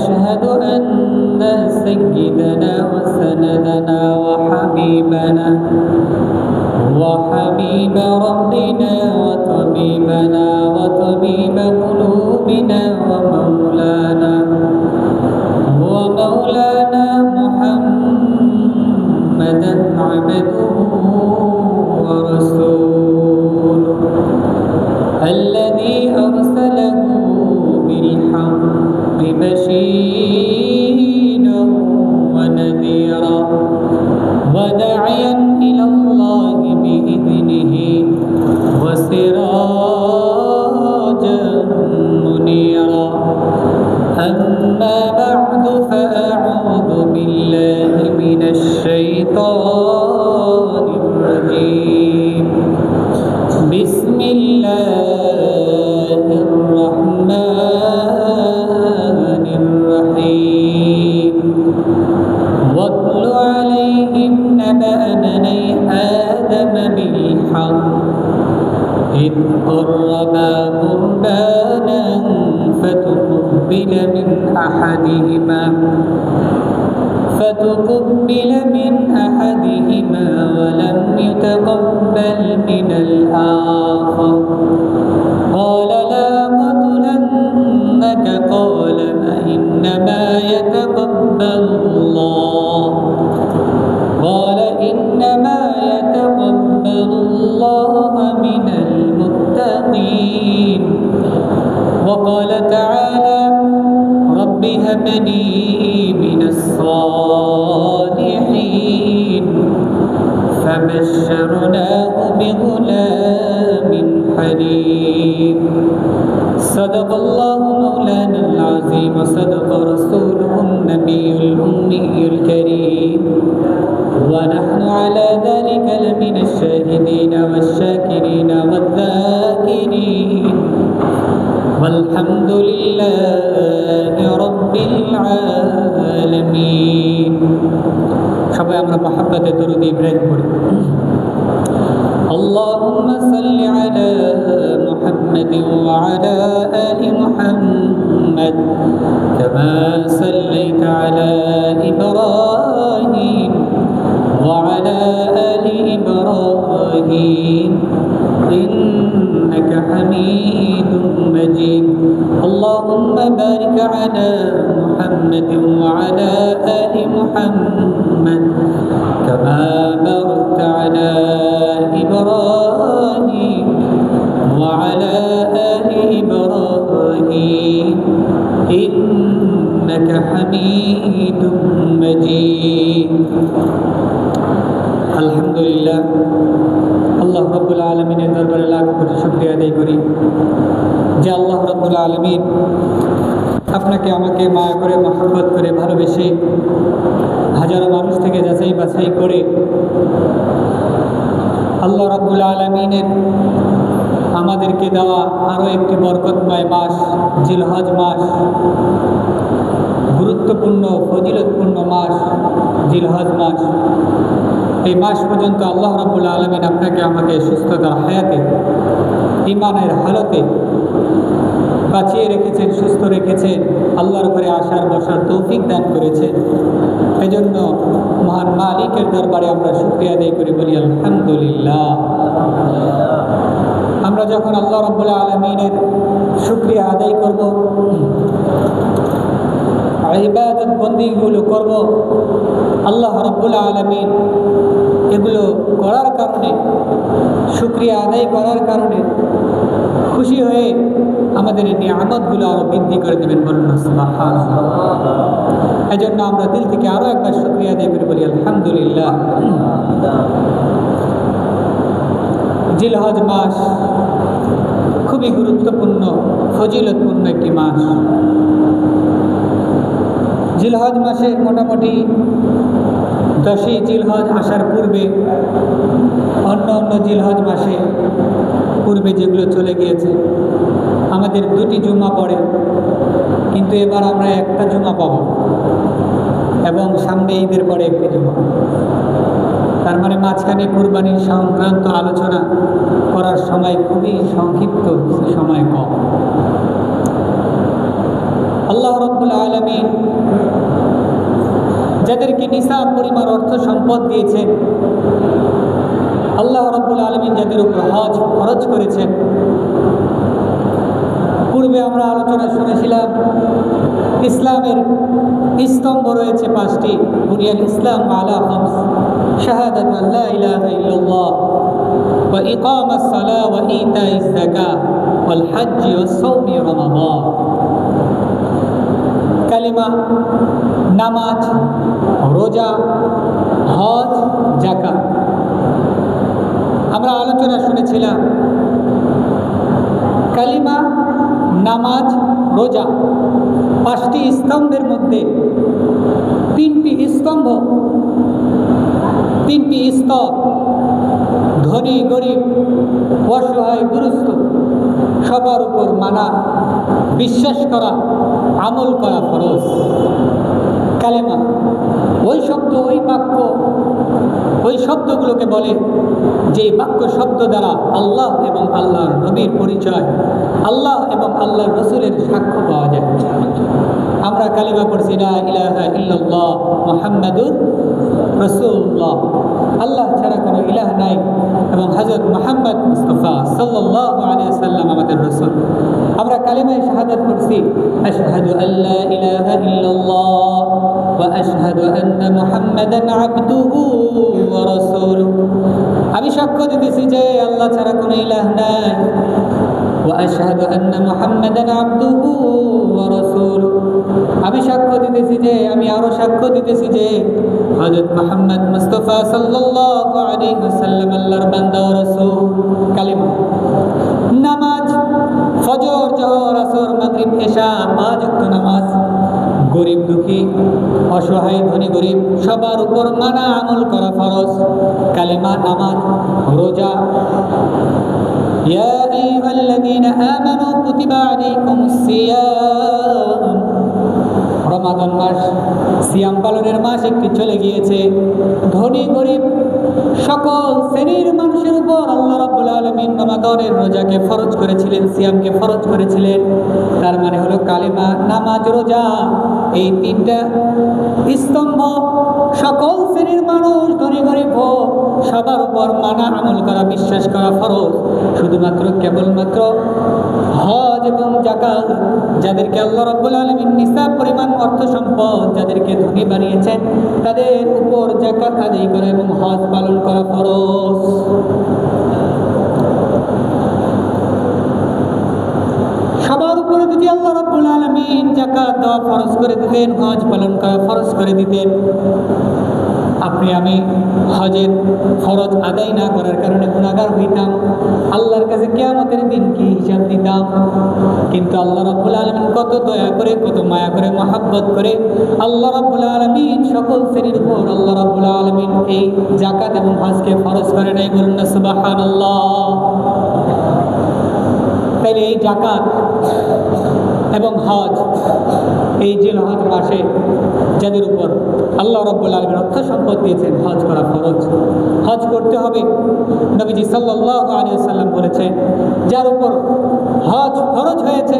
ونشهد أن سيدنا وسندنا وحبيبنا وحبيب ربنا وطبيبنا وطبيب قلوبنا ومولانا محمدا عبده ورسوله الذي أرسله بالحق بشيرا ونذيرا وداعيا إلى الله بإذنه وسراجا منيرا أما بعد فأعوذ بالله من الشيطان الرجيم بسم الله الرحمن الرحيم واتل عليهم نبأ بني آدم بالحق إذ قربا قربانا فتقبل من أحدهما ولم يتقبل من الآخر قال لأقتلنك قال إنما يتقبل الله من المتقين وقال تعالى رب هب لي من الصالحين فبشرناه بغلام حليم صدق الله مولانا العظيم وصدق رسوله النبي الأمي الكريم ونحن على ذلك لمن الشاهدين والشاكرين والذاكرين والحمد لله رب العالمين সবাই আমরা মহব্বতে দরুদ ইব্রাহিম পড়ি اللهم صل على محمد وعلى آل محمد كما صليت على إبراهيم وعلى آل إبراهيم إنك حميد مجيد اللهم بارك على محمد وعلى آل محمد كما باركت على إبراهيم وعلى آل إبراهيم إنك حميد مجيد আলহামদুলিল্লাহ আল্লাহ রাব্বুল আলামিনের দরবারে লাখ কোটি শুকরিয়া আদায় করি যে আল্লাহ রাব্বুল আলামিন আপনাকে আমাকে মায়া করে মহব্বত করে ভালোবেসে হাজারো মানুষ থেকে যাচাই বাছাই করে আল্লাহ রাব্বুল আলামিনের আমাদেরকে দেওয়া আরও একটি বরকতময় মাস জিলহজ মাস, গুরুত্বপূর্ণ ফজিলতপূর্ণ মাস জিলহজ মাস। এই মাস পর্যন্ত আল্লাহ রাব্বুল আলামিন আপনাকে আমাকে সুস্থতার হায়াতে ঈমানের হালতে বাঁচিয়ে রেখেছেন, সুস্থ রেখেছেন, আল্লাহর উপরে আসার বসার তৌফিক দান করেছেন। এজন্য মহান মালিকের দরবারে আমরা শুকরিয়া আদায় করি, বলি আলহামদুলিল্লাহ। আমরা যখন আল্লাহ রাব্বুল আলামিনের শুকরিয়া আদায় করব, ইবাদত বন্দিগুলো করব, আল্লাহ রাব্বুল আলামিন এগুলো করার কারণে, শুকরিয়া আদায় করার কারণে খুশি হয়ে আমাদের এই নিয়ামতগুলো আরো বৃদ্ধি করে দেবেন, বলুন সুবহানাল্লাহ। এই জন্য আমরা দিল থেকে আরো একবার শুকরিয়া আদায় করে বলি আলহামদুলিল্লাহ। জিলহজ মাস খুবই গুরুত্বপূর্ণ ফজিলতপূর্ণ একটি মাস। জিলহজ মাসে মোটামুটি 10ই জিলহজ আসার পূর্বে, অন্য অন্য জিলহজ মাসে পূর্বে যেগুলো চলে গিয়েছে, আমাদের 2টি জুমা পড়ে, কিন্তু এবার আমরা একটা জুমা পাবো এবং সামনে ঈদের পরে একটি জুমা। তার মানে মাঝখানে কুরবানির সংক্রান্ত আলোচনা করার সময় খুবই সংক্ষিপ্ত, সময় কম। আল্লাহ রাব্বুল আলামিন যাদেরকে নিসাব পরিমাণ অর্থ সম্পদ দিয়েছেন, আল্লাহ রাব্বুল আলামিন যাদের উপর হজ খরচ করেছেন, পূর্বে আমরা আলোচনা শুনেছিলাম ইসলামের স্তম্ভ রয়েছে 5টি। বুনিয়াল ইসলাম আলা খামস, শাহাদাতু আল্লা ইলাহা ইল্লাল্লাহ ওয়া ইকামাস সালাহ ওয়া ইতাইজ যাকাত ওয়াল হজ্জ ওয়াস সাওমি রমাদান। কালিমা, নামাজ, রোজা, হজ, যাকাত। আমরা আলোচনা শুনেছিলাম কালিমা, নামাজ, রোজা 5টি স্তম্ভের মধ্যে 3টি স্তম্ভ, 3টি স্তর, ধনী গরিব অসহায় দুরস্থ সবার উপর মানা, বিশ্বাস করা, আমল করা ফরজ। কালেমা ওই শব্দ, ওই বাক্য, ওই শব্দগুলোকে বলে যে বাক্য শব্দ দ্বারা আল্লাহ এবং আল্লাহর নবীর পরিচয়, আল্লাহ এবং আল্লাহর রসুলের সাক্ষ্য পাওয়া যায়। আমরা কালিমা পড়ছি লা ইলাহা ইল্লাল্লাহ মুহাম্মাদুর রাসূলুল্লাহ, আল্লাহ ছাড়া কোনো ইলাহ নাই এবং হযরত মুহাম্মদ মুস্তাফা সাল্লাল্লাহু আলাইহি ওয়াসাল্লাম আমাদের রাসূল। আমরা কালিমায়ে শাহাদাত পড়ছি আশহাদু আল্লা ইলাহা ইল্লাল্লাহ ওয়া আশহাদু আন্না মুহাম্মাদান আবদুহু ওয়া রাসূলুহু। আমি সাক্ষ্য দিতেছি যে আল্লাহ ছাড়া কোনো ইলাহ নাই, ওয়া আশহাদু আন্না মুহাম্মাদান আবদুহু ওয়া রাসূলুহু। আমি সাক্ষ্য দিতেছি যে, আমি আরো সাক্ষ্য দিতেছি যে হযরত মুহাম্মদ মুস্তাফা সাল্লাল্লাহু আলাইহি ওয়াসাল্লাম আল্লাহর বান্দা ও রাসূল। কালিমা। নামাজ, ফজর, জোহর, আসর, মাগরিব, এশা 5 ওয়াক্ত নামাজ। গরিব দুঃখী, অসহায়, ধনী গরিব সবার উপর মানা আমল করা ফরজ। কালিমা, নামাজ, রোজা। ইয়া আইয়ুহাল্লাযীনা আমানু কুতিবা আলাইকুমুস সিয়াম। রমাদান মাস, সিয়াম পালনের মাস একটি চলে গিয়েছে। ধনী গরিব সকল শ্রেণীর মানুষের উপর আল্লাহ রাব্বুল আলামিন রমাদানের রোজাকে ফরজ করেছিলেন, সিয়ামকে ফরজ করেছিলেন। তার মানে হলো কালিমা, নামাজ, রোজা, এই 3টা স্তম্ভ সকল শ্রেণীর মানুষ, ধনী গরিব হোক, সবার উপর মানা আমল করা, বিশ্বাস করা ফরজ। শুধুমাত্র কেবলমাত্র হজ এবং যাকাত, যাদেরকে আল্লাহ রাব্বুল আলামিন নিসাব পরিমাণ অর্থ সম্পদ যাদেরকে ধনী বানিয়েছেন, তাদের উপর যাকাত আদায় করা এবং হজ পালন করা ফরজ। সবার উপরে যদি আল্লাহ রাব্বুল আলামিন যাকাত দেওয়া ফরজ করে দিতেন, হজ পালন করা ফরজ করে দিতেন, আপনি আমি হজের ফরজ আদায় না করার কারণে গুনাহগার হইতাম, আল্লাহর কাছে কিয়ামতের দিন কি হিসাব দিতাম। কিন্তু আল্লাহ রাব্বুল আলামিন কত দয়া করে, কত মায়া করে, মহব্বত করে আল্লাহ রাব্বুল আলামিন সকল শ্রেণীর উপর আল্লাহ রাব্বুল আলামিন এই যাকাত এবং হজকে ফরজ করে নাই। বলুন না সুবহানাল্লাহ। তাইলে এই যাকাত এবং হজ, এই জিলহজ মাসে যাদের উপর আল্লাহ রাব্বুল আলামিন অর্থ সম্পদ দিয়েছেন, হজ করা ফরজ। হজ করতে হবে। নবীজি সাল্লাল্লাহু আলাইহি ওয়াসাল্লাম বলেছেন, যার উপর হজ ফরজ হয়েছে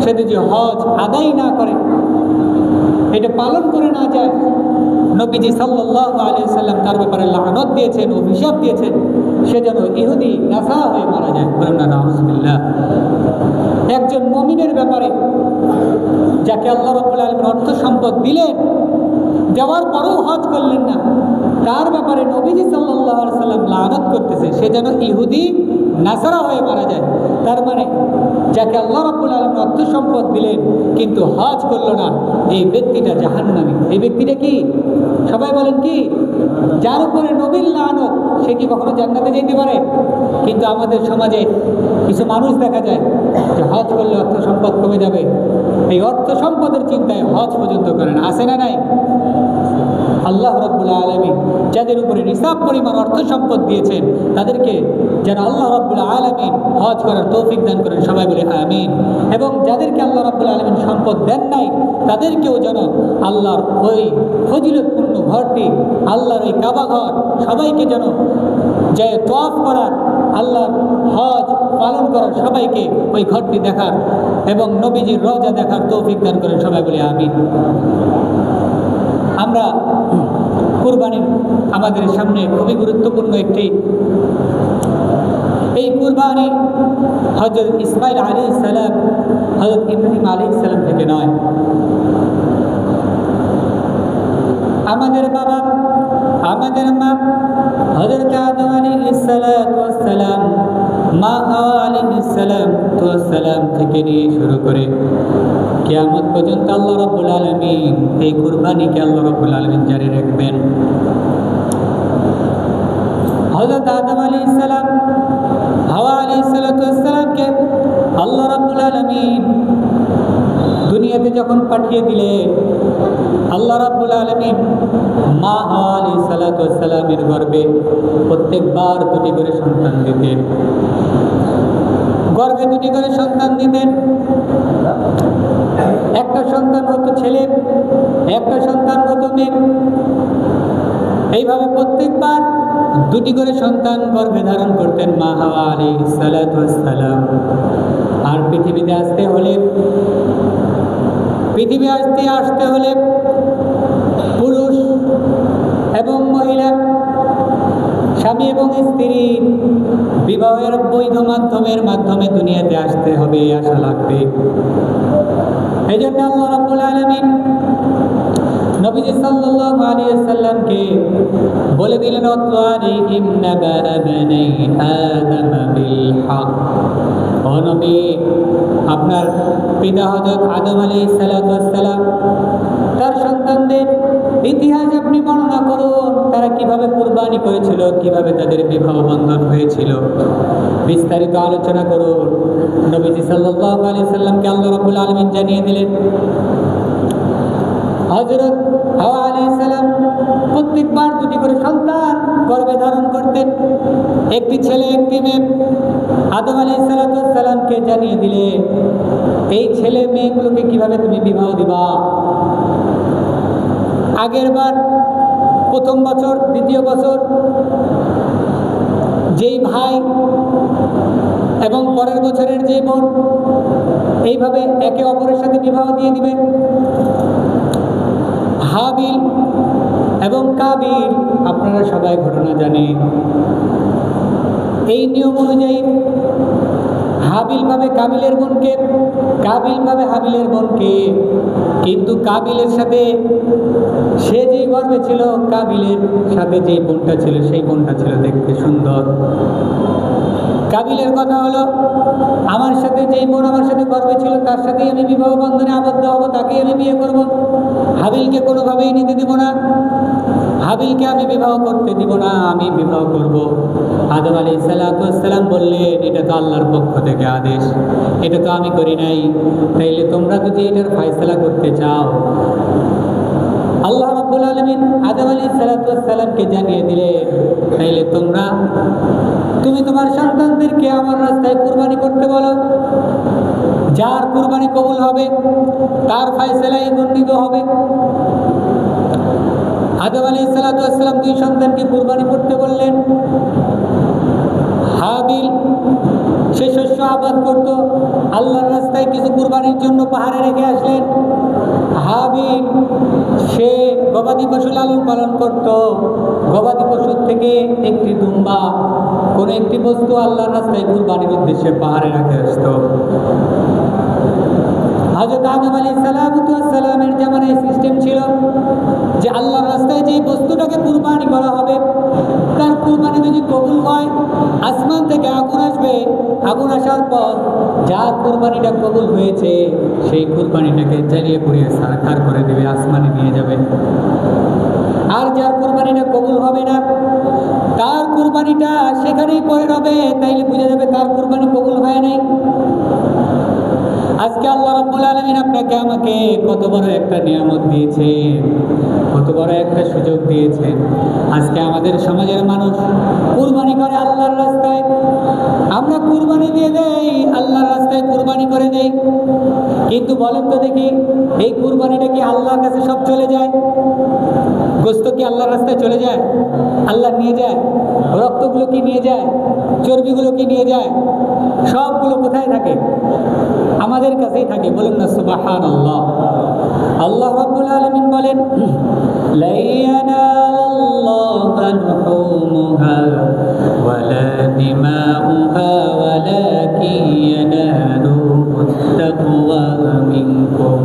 সে যদি হজ আদায় না করে, এটা পালন করে না যায়, নবীজি সাল্লাল্লাহু আলাইহি ওয়াসাল্লাম তার ব্যাপারে লানত দিয়েছেন, অভিশাপ দিয়েছেন, সে যেন ইহুদি নাসারা হয়ে মারা যায়। বলেন না নাউযুবিল্লাহ। একজন মুমিনের ব্যাপারে, যাকে আল্লাহ রাব্বুল আলামিন অর্থ সম্পদ দিলেন, দেওয়ার পরেও হজ করলেন না, তার ব্যাপারে নবীজি সাল্লাল্লাহু আলাইহি ওয়াসাল্লাম লানত করতেছে, সে যেন ইহুদি নাসারা হয়ে মারা যায়। তার মানে যাকে আল্লাহ রাব্বুল আলামিন অর্থ সম্পদ দিলেন কিন্তু হজ করলো না, এই ব্যক্তিটা জাহান্নামী। এই ব্যক্তিটা কি? সবাই বলেন কি? যার উপরে নবীর লানত, সে কি কখনো জান্নাতে যেতে পারে? কিন্তু আমাদের সমাজে কিছু মানুষ দেখা যায় যে হজ করলে অর্থ সম্পদ কমে যাবে, এই অর্থ সম্পদের চিন্তায় হজ পর্যন্ত করেন। আছে না নাই? আল্লাহ রাব্বুল আলামিন যাদের উপরে নিসাব পরিমাণ অর্থ সম্পদ দিয়েছেন, তাদেরকে যেন আল্লাহ রাব্বুল আলামিন হজ করার তৌফিক দান করেন। সবাই বলে আমিন। এবং যাদেরকে আল্লাহ রাব্বুল আলামিন সম্পদ দেন নাই, তাদেরকেও যেন আল্লাহর ওই ফজিলতপূর্ণ পরিপূর্ণ ঘরটি, আল্লাহর ওই কাবা ঘর সবাইকে যেন যে তওয়াফ করার, আল্লাহর হজ পালন করার, সবাইকে ওই ঘরটি দেখার এবং নবীজির রওজা দেখার তৌফিক দান করেন। সবাই বলি আমিন। আমরা কুরবানির আমাদের সামনে খুবই গুরুত্বপূর্ণ একটি, এই কুরবানি হযরত ইসমাঈল আলাইহিস সালাম, হযরত ইব্রাহিম আলাইহিস সালাম থেকে নয়। আমাদের বাবা, আমাদের মা হযরত আদম আলাইহিস সালাম, মা হাওয়া আলাইহিস সালাম থেকে নিয়ে শুরু করে কিয়ামত পর্যন্ত আল্লাহ রাব্বুল আলামিন এই কুরবানিকে আল্লাহ রাব্বুল আলামিন জারি রাখবেন। হযরত আদম আলাইহিস সালাম, হাওয়া আলাইহিস সালামকে আল্লাহ রাব্বুল আলামিন দুনিয়াতে যখন পাঠিয়ে দিলেন, আল্লাহ রাব্বুল আলামিন মা হাওয়া আলাইহিস সালামের গর্ভে প্রত্যেকবার দুটি করে সন্তান দিতেন, গর্ভে দুটি করে সন্তান দিতেন। একটা সন্তান হতো ছেলে, একটা সন্তান হতো মেয়ে। এইভাবে প্রত্যেকবার দুটি করে সন্তান গর্ভে ধারণ করতেন মা হাওয়া আলাইহিস সালাম। আর পৃথিবীতে আসতে হলে পুরুষ এবং মহিলা, স্বামী এবং স্ত্রী বিবাহের বৈধ মাধ্যমে দুনিয়াতে আসতে হবে, আসা লাগবে। এই জন্য আল্লাহ রাব্বুল আলামিন নবীজি সাল্লাল্লাহু আলাইহি ওয়াসাল্লামকে বলে দিলেন, আতলু আলাইহিম নাবা বানি আদম বিল হক। ও নবী, আপনার পিতা হযরত আদম আলাইহিস সালাম তার সন্তানদের ইতিহাস আপনি বর্ণনা করুন, তারা কিভাবে কুরবানি করেছিল, কিভাবে তাদের বিবাহ বন্ধন হয়েছিল, বিস্তারিত আলোচনা করুন। নবীজি সাল্লাল্লাহু আলাইহি সাল্লামকে আল্লাহ রাব্বুল আলামিন জানিয়ে দিলেন, হযরত হাওয়া আলাইহিস সালাম প্রত্যেকবার দুটি করে সন্তান গর্ভে ধারণ করতেন, একটি ছেলে একটি মেয়ে। আদম আলাইহিস সালামকে জানিয়ে দিলেন, এই ছেলে মেয়েগুলোকে কিভাবে তুমি বিবাহ দিবা। আগের বার প্রথম বছর, দ্বিতীয় বছর যেই ভাই এবং পরের বছরের যে বোন, এইভাবে একে অপরের সাথে বিবাহ দিয়ে দিবে। হাবিল এবং কাবিল, আপনারা সবাই ঘটনা জানেন। এই নিয়ম অনুযায়ী হাবিল পাবে কাবিলের বোনকে, কাবিল পাবে হাবিলের বোনকে। কিন্তু কাবিলের সাথে সে যেই গর্ভে ছিল, কাবিলের সাথে যেই বোনটা ছিল, সেই বোনটা ছিল দেখতে সুন্দর। কাবিলের কথা হলো, আমার সাথে যেই বোন আমার সাথে গর্ভে ছিল, তার সাথেই আমি বিবাহ বন্ধনে আবদ্ধ হব, তাকেই আমি বিয়ে করব। হাবিলকে কোনোভাবেই নিতে দিব না, হাবিলকে আমি বিবাহ করতে দিব না, আমি বিবাহ করব। আদম আলাইহিস সালাম বললেন, এটা তো আল্লাহর পক্ষ থেকে আদেশ, এটা তো আমি করি নাই, তাইলে তোমরা যদি এটার ফয়সালা করতে চাও। আল্লাহ রাব্বুল আলামিন আদম আলাইহিস সালামকে জানিয়ে দিলেন, তাইলে তুমি তোমার সন্তানদেরকে আমার রাস্তায় কুরবানি করতে বলো, যার কুরবানি কবুল হবে তার ফয়সালাই গণ্ডিত হবে। আদম আলাইহিস সালাম দুই সন্তানকে কুরবানি করতে বললেন। হাবিল সে শস্য আবাদ করত, আল্লাহর রাস্তায় কিছু কুরবানির জন্য পাহাড়ে রেখে আসলেন। হাবিল সে গবাদি পশু লালন পালন করত, গবাদি পশুর থেকে একটি দুম্বা, কোন একটি বস্তু আল্লাহর রাস্তায় কুরবানির উদ্দেশ্যে পাহাড়ে রেখে আসতো। হযরত আদম আলাইহিস সালামের জামানায় সিস্টেম ছিল যে আল্লাহর রাস্তায় যে বস্তুটাকে কুরবানি করা হবে, তার কুরবানি যদি কবুল হয়, আসমান থেকে আগুন আসবে, আগুন আসার পর যার কুরবানিটা কবুল হয়েছে সেই কুরবানিটাকে জ্বালিয়ে পুড়িয়ে সারখার করে দেবে, আসমানে নিয়ে যাবে। আর যার কুরবানিটা কবুল হবে না, তার কুরবানিটা সেখানেই পড়ে রবে, তাইলে বুঝে যাবে তার কুরবানি কবুল হয় নাই। আজকে আল্লাহ রাব্বুল আলামিন আপনাকে আমাকে কত বড় একটা নিয়ামত দিয়েছেন, কত বড় একটা সুযোগ দিয়েছেন। আজকে আমাদের সমাজের মানুষ কুরবানি করে আল্লাহর রাস্তায়, আমরা কুরবানি দিয়ে দেই, আল্লাহর রাস্তায় কুরবানি করে দেই। কিন্তু বলেন তো দেখি, এই কুরবানিটা কি আল্লাহর কাছে সব চলে যায়? গোস্ত কি আল্লাহর রাস্তায় চলে যায়? আল্লাহ নিয়ে যায়? রক্তগুলো কি নিয়ে যায়? চর্বিগুলো কি নিয়ে যায়? সবগুলো কোথায় থাকে? আমাদের কাছেই থাকে। বলুন না সুবহানাল্লাহ। আল্লাহ রাব্বুল আলামিন বলেন, লা ইয়ানালাল্লাহু লুহুমুহা ওয়ালা দিমাউহা ওয়ালাকিন ইয়ানালুহুত তাকওয়া মিনকুম।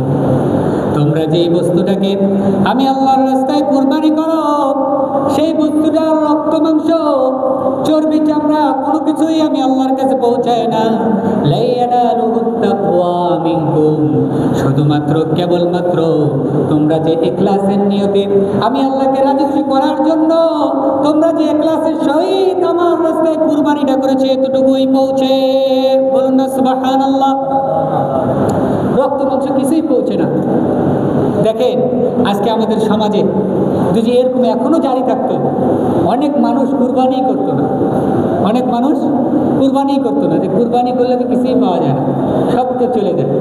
তোমরা যেই বস্তুটাকে আমি আল্লাহর রাস্তায় কুরবানি করো, সেই বস্তুটার রক্ত মাংস চর্বি চামড়া কোনো কিছুই আমি আল্লাহর কাছে পৌঁছায় না। লা ইয়ানালুহুত তাকওয়া মিনকুম, শুধুমাত্র কেবলমাত্র তোমরা যে ইখলাসের নিয়তে আমি আল্লাহকে রাজি খুশি করার জন্য তোমরা যে ইখলাসের সহিত আমার রাস্তায় কুরবানিটা করেছে, এতটুকুই পৌঁছে। বলুন না সুবহানাল্লাহ। রক্ত মাংস কিছুই পৌঁছে না। দেখেন আজকে আমাদের সমাজে যদি এরকম এখনো জারি থাকতো, অনেক মানুষ কুরবানি করতো না। অনেক মানুষ কুরবানি করতো না, যে কুরবানি করলে তো কিছুই পাওয়া যায় না, সব তো চলে যায়।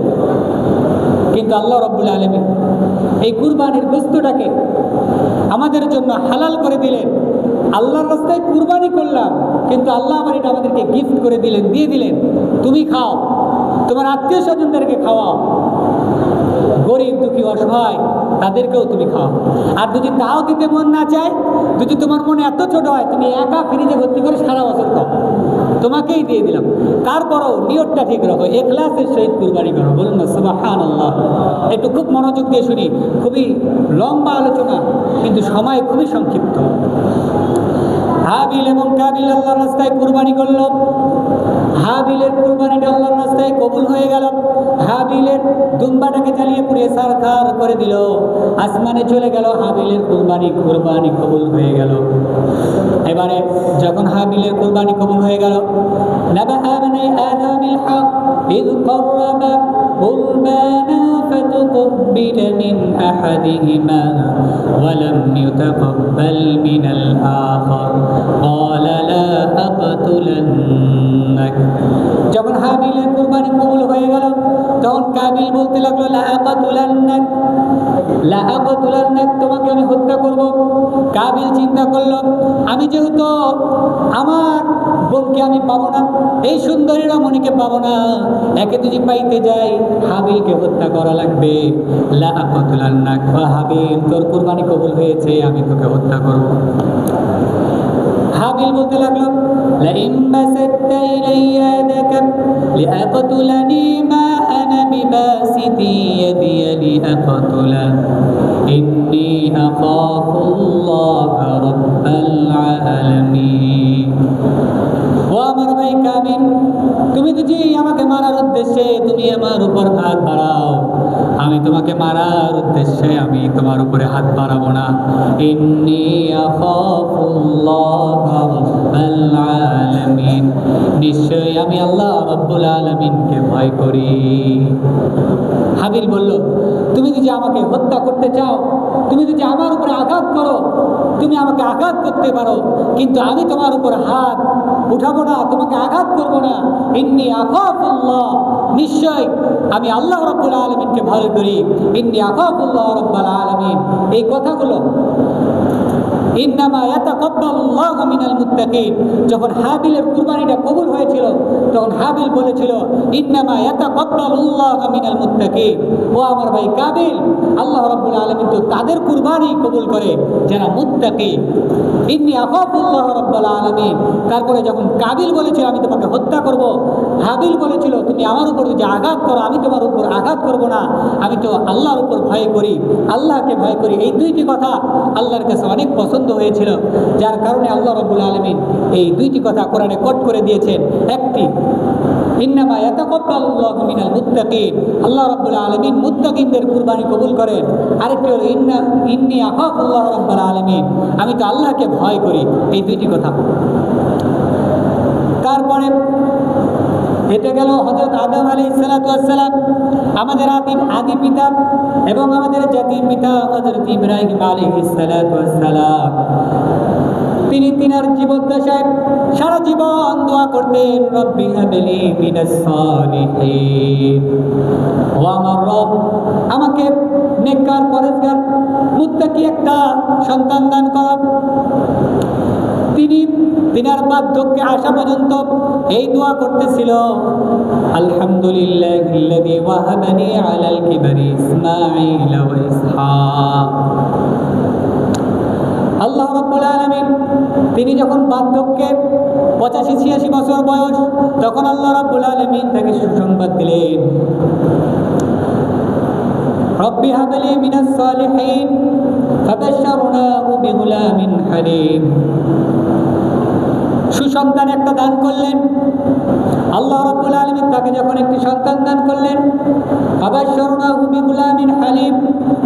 কিন্তু আল্লাহ রাব্বুল আলামিন এই কুরবানির বস্তুটাকে আমাদের জন্য হালাল করে দিলেন। আল্লাহর রাস্তায় কুরবানি করলাম, কিন্তু আল্লাহ আমার এটা আমাদেরকে গিফট করে দিলেন, দিয়ে দিলেন, তুমি খাও, তোমার আত্মীয় স্বজনদেরকে খাওয়াও, গরিব দুঃখী অসহায় তাদেরকেও তুমি খাও। আর যদি তাও দিতে মন না চায়, যদি তোমার মনে এত ছোট হয়, তুমি একা ফ্রিজে ভর্তি করে সারা বছর খাও, তোমাকেই দিয়ে দিলাম। তারপরও নিয়তটা ঠিক রাখো, ইখলাসের সহিত কুরবানি করো। বলুন না সুবহানাল্লাহ। একটু খুব মনোযোগ দিয়ে শুনি, খুবই লম্বা আলোচনা কিন্তু সময় খুবই সংক্ষিপ্ত। হাবিল এবং কাবিল আল্লাহর রাস্তায় কুরবানি করল। হাবিলের কুরবানিটা আল্লাহর রাস্তায় কবুল হয়ে গেল। হাবিলের দুম্বাটাকে জ্বালিয়ে পুড়িয়ে সারখার করে দিল, আসমানে চলে গেল। হাবিলের কুরবানি কবুল হয়ে গেল। এবারে যখন হাবিলের কুরবানি কবুল হয়ে গেল, নাবাআ বানি আদামিল হক ইয قربا قربانا فتقبل من أحدهما ولم يتقبل من الآخر قال لا أقتلنك। যখন হাবিলের কুরবানি কবুল হয়ে গেল, তখন কাবিল বলতে লাগলো লা আকাতুলান্নাক, লা আকাতুলান্নাক, তোমাকে আমি হত্যা করব। কাবিল চিন্তা করলো, আমি যেহেতু আমার বোনকে আমি পাবো না, এই সুন্দরী রমণীকে পাবো না, একে যদি পাইতে যাই হাবিলকে হত্যা করা লাগবে। লা আকাতুলান্নাক, হাবিল তোর কুরবানি কবুল হয়েছে, আমি তোকে হত্যা করব। হাবিল বলতে লাগলো লা ইন বাসাতা ইলাইয়া ইয়াদাকা লিআকতুলানি মা আনা বিবাসিতি ইয়াদিয়া লিআকতুলা ইন্নী আখাফুল্লাহ রাব্বাল আলামিন। ও আমার ভাই কাবিল, তুমি যদি আমাকে মারার উদ্দেশ্যে তুমি আমার উপর হাত বাড়াও, আমি তোমাকে মারার উদ্দেশ্যে আমি তোমার উপরে হাত বাড়াবো না। ইন্নী আখাফুল্লাহ রাব্বাল আলামিন, নিশ্চয়ই আমি আল্লাহ রাব্বুল আলামিনকে ভয় করি। হাবিল বলল, তুমি যদি আমাকে হত্যা করতে চাও, তুমি যদি আমার উপরে আঘাত করো, তুমি আমাকে আঘাত করতে পারো, কিন্তু আমি তোমার উপর হাত উঠাবো না, তোমাকে আঘাত করবো না। ইন্নী আখাফুল্লাহ, নিশ্চয় আমি আল্লাহ রাব্বুল আলামিনকে ভয় করি। ইন্নী আখাফুল্লাহ রাব্বাল আলামিন, এই কথাগুলো ইন্নামা ইয়াতাকাব্বালুল্লাহু মিনাল মুত্তাকিন, যখন হাবিলের কুরবানিটা কবুল হয়েছিল, তখন হাবিল বলেছিল ইন্নামা ইয়াতাকাব্বালুল্লাহু মিনাল মুত্তাকিন। ও আমার ভাই কাবিল, আল্লাহ রাব্বুল আলামিন তো তাদের কুরবানি কবুল করে যারা মুত্তাকি। ইন্নী আখাফুল্লাহ রাব্বাল আলামিন। তারপরে যখন কাবিল বলেছিল আমি তোমাকে হত্যা করব, হাবিল বলেছিল তুমি আমার উপর যদি আঘাত করো, আমি তোমার উপর আঘাত করব না, আমি তো আল্লাহর উপর ভয় করি, আল্লাহকে ভয় করি। এই দুইটি কথা আল্লাহর কাছে অনেক পছন্দ হয়েছিল, যার কারণে আল্লাহ রাব্বুল আলামিন এই দুইটি কথা কোরআনে কোট করে দিয়েছেন। একটি ইন্নামা ইয়াতাকাব্বালুল্লাহু মিনাল মুত্তাকিন, আল্লাহ রাব্বুল আলামিন মুত্তাকিনদের কুরবানি কবুল করেন। আরেকটি হলো ইন্নী আখাফুল্লাহ রাব্বাল আলামিন, আমি তো আল্লাহকে ভয় করি। এই দুইটি কথা। তারপরে এটা গেল হযরত আদম আলাইহিস সালাতু ওয়াস সালাম, আমাদের আদি পিতা এবং আমাদের জাতির পিতা হযরত ইব্রাহিম আলাইহিস সালাতু ওয়াস সালাম। তিনি তিনার জীবদ্দশায় সারা জীবন দোয়া করতেন, রব্বি হাবলি মিনাস সালিহিন, ও আমার রব আমাকে নেককার পরেজগার মুত্তাকি আমাদেরকে একটা সন্তান দান কর। তিনি তিনার বার্ধক্যে আসা পর্যন্ত এই দোয়া করতেছিল, আলহামদুলিল্লাহিল্লাযী ওয়াহাবানি আলাল কিবারি ইসমাঈল ওয়া ইসহাক। আল্লাহ রাব্বুল আলামিন তিনি যখন বার্ধক্যে 85-86 বছর বয়স, তখন আল্লাহ রাব্বুল আলামিন তাকে সুসংবাদ দিলেন, রব্বি হাবলি মিনাস সালিহিন ফাবাশশারনাহু বিগুলামিন হালিম। সুসন্তান একটা দান করলেন। আল্লাহ রাব্বুল আলামিন তাকে যখন একটি সন্তান দান করলেন, ফাবাশশারনাহু বিগুলামিন হালিম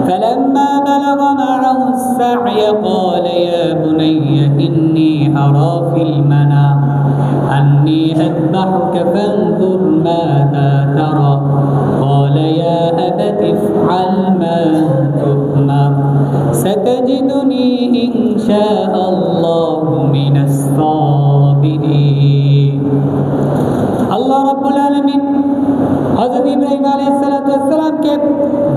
ফালাম্মা বালাগা মা'আহু আস-সা'য় ক্বালা ইয়া বুনাইয়া ইন্নী আরা ফিল মানাম আন্নী আযবাহুকা ফানজুর মাযা তারা ক্বালা ইয়া আবাতি ইফআল মা তু'মার সাতাজিদুনী ইনশাআল্লাহু মিনাস সাবিরিন। আল্লাহ রাব্বুল আলামিন হযরত ইব্রাহিম আলাইহিস সালাতু ওয়াস সালামকে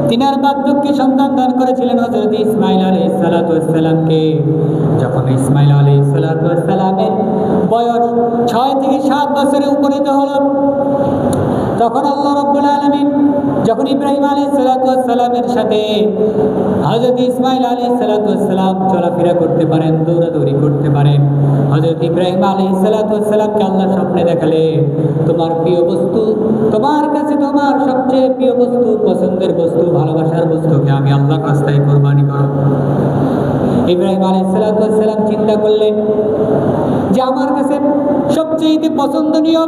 তিনার বার্ধক্যে সন্তান দান করেছিলেন হযরত ইসমাঈল আলাইহিস সালাতু ওয়াস সালামকে। যখন ইসমাঈল আলাইহিস সালাতু ওয়াস সালামের বয়স 6 থেকে 7 বছরে উপনীত হলো, তখন আল্লাহ রাব্বুল আলামিন যখন ইব্রাহিম আলাইহিস সালাতু ওয়াস সালামের সাথে হযরত ইসমাঈল আলাইহিস সালাতু ওয়াস সালাম চলাফেরা করতে পারেন, দৌড়াদৌড়ি করতে পারেন, হযরত ইব্রাহিম আলাইহিস সালাতু ওয়াস সালামকে আল্লাহ স্বপ্নে দেখালে, তোমার প্রিয় বস্তু, তোমার কাছে তোমার সবচেয়ে প্রিয় বস্তু, পছন্দের বস্তু, ভালোবাসার বস্তুকে আমি আল্লাহর রাস্তায় কুরবানি করব। ইব্রাহিম আলাইহিস সালাতু ওয়াস সালাম চিন্তা করলেন যে আমার কাছে সবচেয়ে পছন্দনীয়,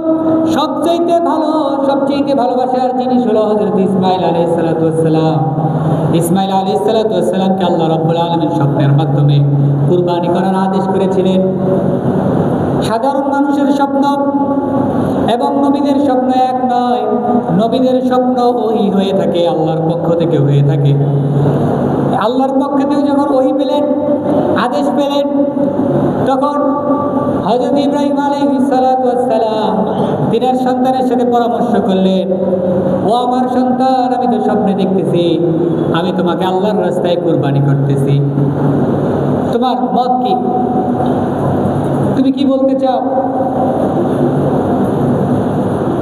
সবচেয়ে ভালো, সবচেয়ে ভালোবাসার জিনিস হলো হযরত ইসমাঈল আলাইহিস সালাতু ওয়াস সালাম। ইসমাঈল আলাইহিস সালাতু ওয়াস সালামকে আল্লাহ রাব্বুল আলামিন স্বপ্নের মাধ্যমে কুরবানি করার আদেশ করেছিলেন। সাধারণ মানুষের স্বপ্ন এবং নবীদের স্বপ্ন এক নয়। নবীদের স্বপ্ন ওহী হয়ে থাকে, আল্লাহর পক্ষ থেকে হয়ে থাকে। আল্লাহর পক্ষ থেকে যখন ওহী পেলেন, আদেশ পেলেন, তখন হযরত ইব্রাহিম আলাইহিস সালাতু ওয়াস সালাম তিনার সন্তানের সাথে পরামর্শ করলেন, ও আমার সন্তান, আমি তো স্বপ্নে দেখতেছি আমি তোমাকে আল্লাহর রাস্তায় কুরবানি করতেছি, তোমার মত কি? তুমি কি বলতে চাও?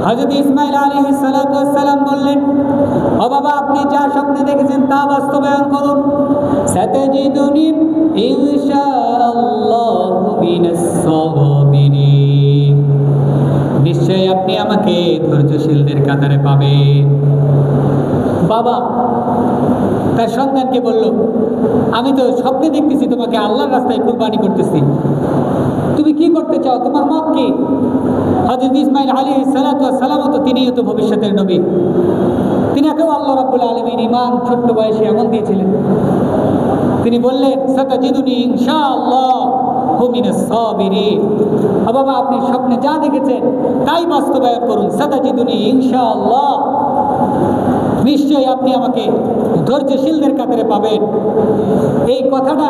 হযরত ইসমাঈল আলাইহিস সালাতু ওয়াস সালাম বললেন, ও বাবা, আপনি যা স্বপ্নে দেখেছেন তা বাস্তবায়ন করুন। সাতাজিদুনি ইনশাআল্লাহু মিনাস সাবিরিন। নিশ্চয়ই আপনি আমাকে ধৈর্যশীলদের কাতারে পাবেন। বাবা তার সন্তানকে বলল, আমি তো স্বপ্নে দেখতেছি তোমাকে আল্লাহর রাস্তায় কুরবানি করতেছি, তুমি কি করতে চাও? তোমার মত কি? হযরত ইসমাঈল আলাইহিস সালাতু ওয়াস সালাম তো তিনিও তো ভবিষ্যতের নবী, তিনাকেও আল্লাহ রাব্বুল আলামিন ঈমান ছোট্ট বয়সে এমন দিয়েছিলেন। তিনি বললেন, সাতাজিদুনি ইনশাআল্লাহু মিনাস সাবিরিন। বাবা আপনি স্বপ্নে যা দেখেছেন তাই বাস্তবায়ন করুন। সাতাজিদুনি ইনশাআল্লাহ, নিশ্চয়ই আপনি আমাকে ধৈর্যশীলদের কাতারে পাবেন। এই কথাটা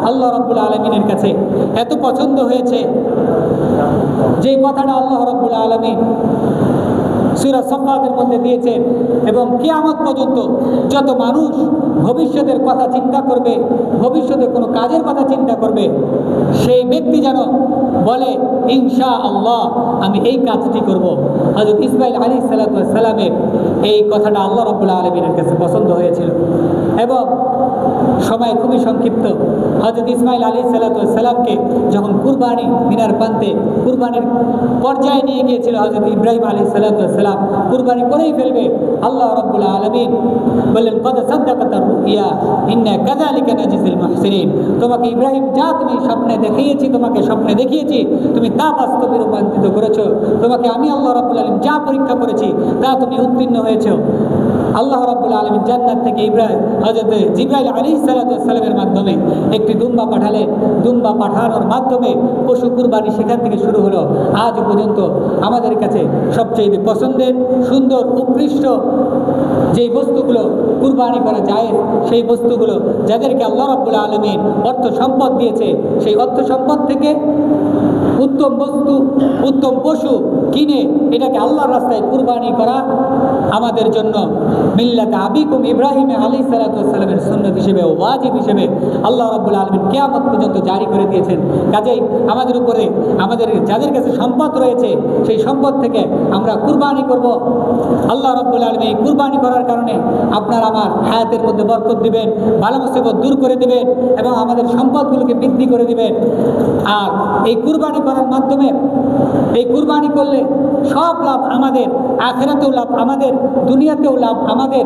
আল্লাহ রাব্বুল আলামিনের কাছে এত পছন্দ হয়েছে, যে কথাটা আল্লাহ রাব্বুল আলামিন সূরা সাফফাতের মধ্যে দিয়েছেন, এবং কিয়ামত পর্যন্ত যত মানুষ ভবিষ্যতের কথা চিন্তা করবে, ভবিষ্যতে কোনো কাজের কথা চিন্তা করবে, সেই ব্যক্তি যেন বলে ইনশাআল্লাহ আমি এই কাজটি করব। হযরত ইসমাঈল আলাইহিস সালাতু ওয়াস সালামের এই কথাটা আল্লাহ রাব্বুল আলামিনের কাছে পছন্দ হয়েছিল। এবং সময় খুবই সংক্ষিপ্ত। হযরত ইসমাঈল আলাইহিস সালাতু ওয়াস সালামকে যখন কুরবানি মিনার প্রান্তে কুরবানির পর্যায়ে নিয়ে গিয়েছিল হযরত ইব্রাহিম আলাইহিস সালাতু ওয়াস সালাম কুরবানি করেই ফেলবে, আল্লাহ রাব্বুল আলামিন বললেন, কদ সাদ্দাকাত রুইয়া ইন্না কাযালিকা নাজিজিল মুহসিনিন। তোমাকে ইব্রাহিম যা তুমি স্বপ্নে দেখিয়েছি, তোমাকে স্বপ্নে দেখিয়েছি, তুমি তা বাস্তবে রূপান্তরিত করেছো। তোমাকে আমি আল্লাহ রাব্বুল আলামিন যা পরীক্ষা করেছি তা তুমি উত্তীর্ণ হয়েছো। আল্লাহ রাব্বুল আলামিন জান্নাত থেকে হযরত জিবরাইল আলাইহিস সালাতু ওয়াস সালামের মাধ্যমে একটি দুম্বা পাঠালেন। দুম্বা পাঠানোর মাধ্যমে পশু কুরবানি সেখান থেকে শুরু হলো। আজ পর্যন্ত আমাদের কাছে সবচেয়ে পছন্দের, সুন্দর, উৎকৃষ্ট যেই বস্তুগুলো কুরবানি করা যায়, সেই বস্তুগুলো যাদেরকে আল্লাহ রাব্বুল আলামিন অর্থ সম্পদ দিয়েছে, সেই অর্থ সম্পদ থেকে উত্তম বস্তু, উত্তম পশু কিনে এটাকে আল্লাহর রাস্তায় কুরবানি করা আমাদের জন্য মিল্লাত আবিকুম ইব্রাহিম আলাইহিস সালাতু ওয়াস সালামের সুন্নাত হিসেবে ওয়াজিব হিসেবে আল্লাহ রাব্বুল আলামিন কিয়ামত পর্যন্ত জারি করে দিয়েছেন। কাজেই আমাদের উপরে আমাদের যাদের কাছে সম্পদ রয়েছে সেই সম্পদ থেকে আমরা কুরবানি করব। আল্লাহ রাব্বুল আলামিন এই কুরবানি করার কারণে আপনার আমার হায়াতের মধ্যে বরকত দিবেন, বালা মুসিবত দূর করে দিবেন এবং আমাদের সম্পদগুলোকে বৃদ্ধি করে দিবেন। আর এই কুরবানি করার মাধ্যমে, এই কুরবানি করলে সব লাভ আমাদের, আখিরাতেও লাভ আমাদের, দুনিয়াতেও লাভ আমাদের।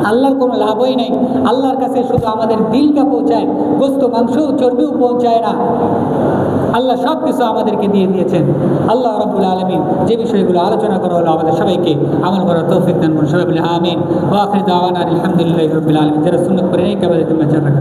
আল্লাহর কোনো লাভই নেই, আল্লাহর কাছে শুধু আমাদের দিলটা পৌঁছায়, গোস্ত মাংস চর্বিও পৌঁছায় না। আল্লাহ সব কিছু আমাদেরকে দিয়ে দিয়েছেন। আল্লাহ রাব্বুল আলামিন যে বিষয়গুলো আলোচনা করা হলো আমাদের সবাইকে আমল করার তৌফিক দান করুন। সবাই বলে আমিন। ওয়া আখিরু দাওয়ানা আলহামদুলিল্লাহি রাব্বিল আলামিন। যারা সুন্নাত পড়ে নেই কেবল তুমি জান্নাত।